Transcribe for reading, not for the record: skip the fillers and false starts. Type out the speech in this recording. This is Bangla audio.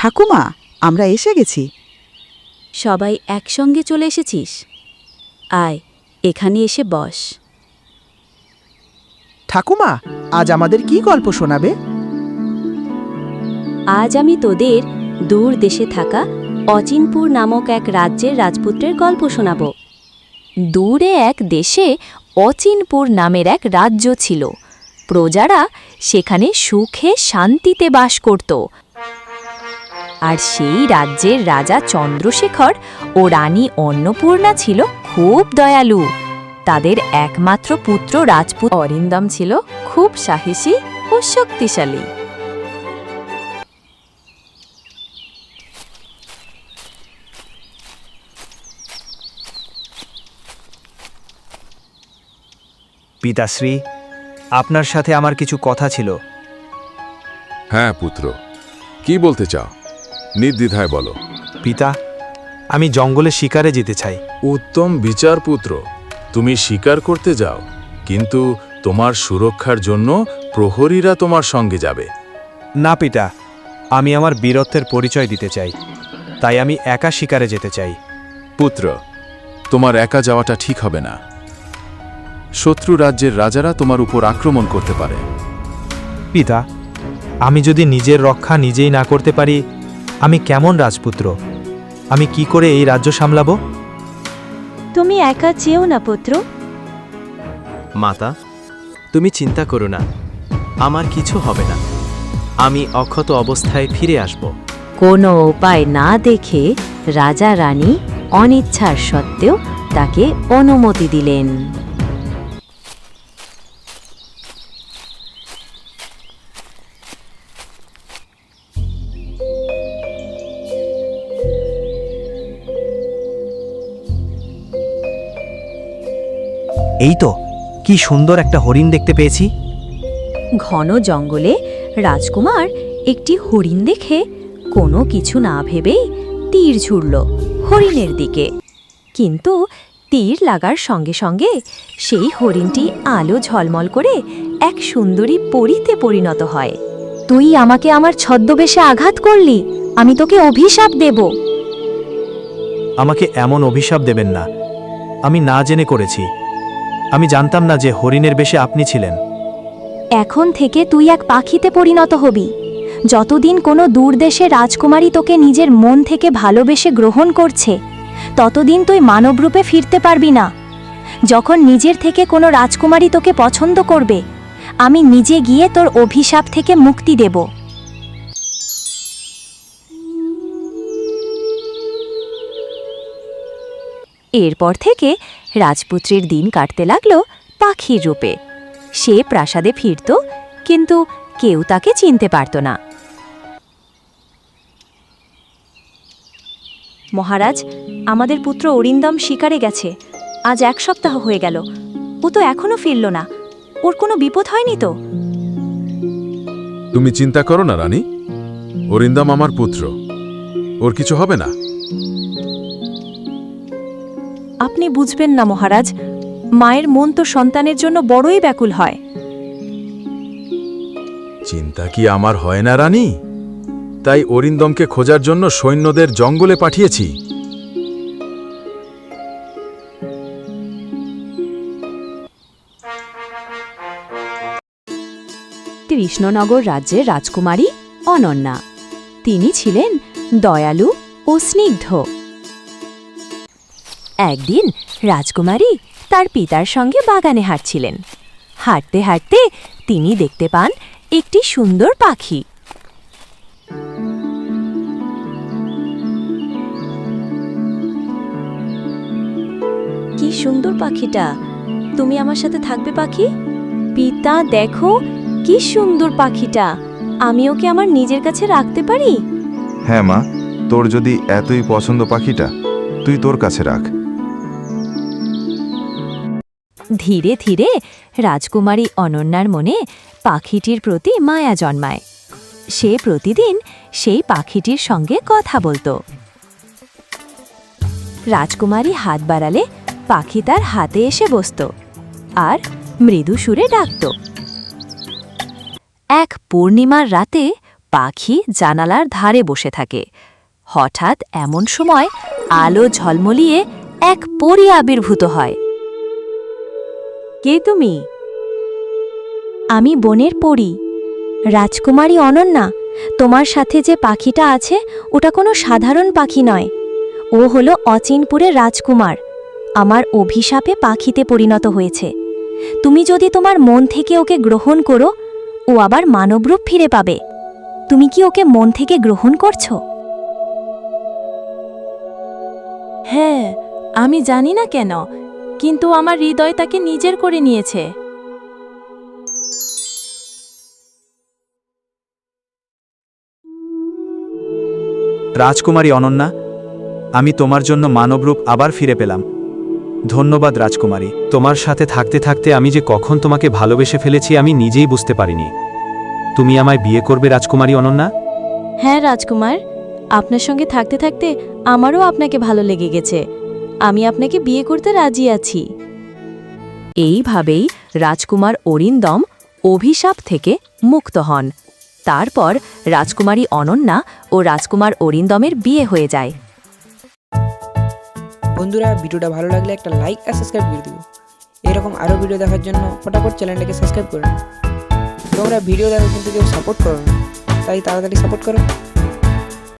ঠাকুমা, আমরা এসে গেছি। সবাই একসঙ্গে চলে এসেছিস? আয়, এখানে এসে বস। ঠাকুমা, আজ আমাদের কি গল্প শোনাবে? আজ আমি তোদের দূর দেশে থাকা অচিনপুর নামক এক রাজ্যের রাজপুত্রের গল্প শোনাব। দূরে এক দেশে অচিনপুর নামের এক রাজ্য ছিল। প্রজারা সেখানে সুখে শান্তিতে বাস করত। আর সেই রাজ্যের রাজা চন্দ্রশেখর ও রানী অন্নপূর্ণা ছিল খুব দয়ালু। তাদের একমাত্র পুত্র রাজপুত অরিন্দম ছিল খুব সাহসী ও শক্তিশালী। পিতাশ্রী, আপনার সাথে আমার কিছু কথা ছিল। হ্যাঁ পুত্র, কি বলতে চাও? নির্দ্বিধায় বলো। পিতা, আমি জঙ্গলে শিকারে যেতে চাই। উত্তম বিচার পুত্র, তুমি শিকার করতে যাও, কিন্তু তোমার সুরক্ষার জন্য প্রহরীরা তোমার সঙ্গে যাবে। না পিতা, আমি আমার বীরত্বের পরিচয় দিতে চাই, তাই আমি একা শিকারে যেতে চাই। পুত্র, তোমার একা যাওয়াটা ঠিক হবে না। শত্রু রাজ্যের রাজারা তোমার উপর আক্রমণ করতে পারে। পিতা, আমি যদি নিজের রক্ষা নিজেই না করতে পারি, আমি কেমন রাজপুত্র? আমি কি করে এই রাজ্য সামলাবো? তুমি একা চেও না পুত্র। মাতা, তুমি চিন্তা করো না, আমার কিছু হবে না। আমি অক্ষত অবস্থায় ফিরে আসব। কোনো উপায় না দেখে রাজা রানী অনিচ্ছার সত্ত্বেও তাকে অনুমতি দিলেন। এই তো, কি সুন্দর একটা হরিণ দেখতে পেয়েছি। ঘন জঙ্গলে রাজকুমার একটি হরিণ দেখে কোনো কিছু না ভেবেই তীর ছুড়ল হরিণের দিকে। কিন্তু তীর লাগার সঙ্গে সঙ্গে সেই হরিণটি আলো ঝলমল করে এক সুন্দরী পরীতে পরিণত হয়। তুই আমাকে আমার ছদ্মবেশে আঘাত করলি, আমি তোকে অভিশাপ দেব। আমাকে এমন অভিশাপ দেবেন না, আমি না জেনে করেছি। আমি জানতাম না যে হরিণের বেশে আপনি ছিলেন। এখন থেকে তুই এক পাখিতে পরিণত হবি। যতদিন কোনো দূরদেশে রাজকুমারী তোকে নিজের মন থেকে ভালোবেসে গ্রহণ করছে, ততদিন তুই মানবরূপে ফিরতে পারবি না। যখন নিজের থেকে কোনো রাজকুমারী তোকে পছন্দ করবে, আমি নিজে গিয়ে তোর অভিশাপ থেকে মুক্তি দেব। এরপর থেকে রাজপুত্রের দিন কাটতে লাগলো পাখির রূপে। সে প্রাসাদে ফিরত, কিন্তু কেউ তাকে চিনতে পারত না। মহারাজ, আমাদের পুত্র অরিন্দম শিকারে গেছে। আজ 1 সপ্তাহ হয়ে গেল, ও তো এখনো ফিরল না। ওর কোনো বিপদ হয়নি তো? তুমি চিন্তা করো না রানী, অরিন্দম আমার পুত্র, ওর কিছু হবে না। আপনি বুঝবেন না মহারাজ, মায়ের মন তো সন্তানের জন্য বড়ই ব্যাকুল হয়। চিন্তা কি আমার হয় না রানী? তাই অরিন্দমকে খোঁজার জন্য সৈন্যদের জঙ্গলে পাঠিয়েছি। কৃষ্ণনগর রাজ্যের রাজকুমারী অনন্যা। তিনি ছিলেন দয়ালু ও স্নিগ্ধ। একদিন রাজকুমারী তার পিতার সঙ্গে বাগানে হাঁটছিলেন। হাঁটতে হাঁটতে তিনি দেখতে পান একটি সুন্দর পাখি। কি সুন্দর পাখিটা! তুমি আমার সাথে থাকবে পাখি? পিতা, দেখো কি সুন্দর পাখিটা! আমি ওকে আমার নিজের কাছে রাখতে পারি? হ্যাঁ মা, তোর যদি এতই পছন্দ পাখিটা, তুই তোর কাছে রাখ। ধীরে ধীরে রাজকুমারী অনন্যার মনে পাখিটির প্রতি মায়া জন্মায়। সে প্রতিদিন সেই পাখিটির সঙ্গে কথা বলতো। রাজকুমারী হাত বাড়ালে পাখি তার হাতে এসে বসত আর মৃদু সুরে ডাকত। এক পূর্ণিমার রাতে পাখি জানালার ধারে বসে থাকে। হঠাৎ এমন সময় আলো ঝলমলিয়ে এক পরী আবির্ভূত হয়। কে তুমি? আমি বনের পরী, রাজকুমারী অনন্যা। তোমার সাথে যে পাখিটা আছে ওটা কোনো সাধারণ পাখি নয়, ও হলো অচিনপুরের রাজকুমার। আমার অভিশাপে পাখিতে পরিণত হয়েছে। তুমি যদি তোমার মন থেকে ওকে গ্রহণ করো, ও আবার মানবরূপ ফিরে পাবে। তুমি কি ওকে মন থেকে গ্রহণ করছো? হ্যাঁ, আমি জানি না কেন, কিন্তু আমার হৃদয় তাকে নিজের করে নিয়েছে। রাজকুমারী অনন্যা, আমি তোমার জন্য মানবরূপ আবার ফিরে পেলাম। ধন্যবাদ রাজকুমারী। তোমার সাথে থাকতে থাকতে আমি যে কখন তোমাকে ভালোবেসে ফেলেছি আমি নিজেই বুঝতে পারিনি। তুমি আমায় বিয়ে করবে রাজকুমারী অনন্যা? হ্যাঁ রাজকুমার, আপনার সঙ্গে থাকতে থাকতে আমারও আপনাকে ভালো লেগে গেছে। আমি আপনাকে বিয়ে করতে রাজি আছি। এইভাবেই রাজকুমার অরিন্দম অভিশাপ থেকে মুক্ত হন। তারপর রাজকুমারী অনন্যা ও রাজকুমার অরিন্দমের বিয়ে হয়ে যায়। বন্ধুরা, ভিডিওটা ভালো লাগলে একটা লাইক আর সাবস্ক্রাইব করে দিও। এরকম আরও ভিডিও দেখার জন্য ফটাফট চ্যানেলটাকে সাবস্ক্রাইব করে নাও। তোমরা ভিডিও দেখার কিন্তু কেউ সাপোর্ট করো না, তাই তাড়াতাড়ি সাপোর্ট করো।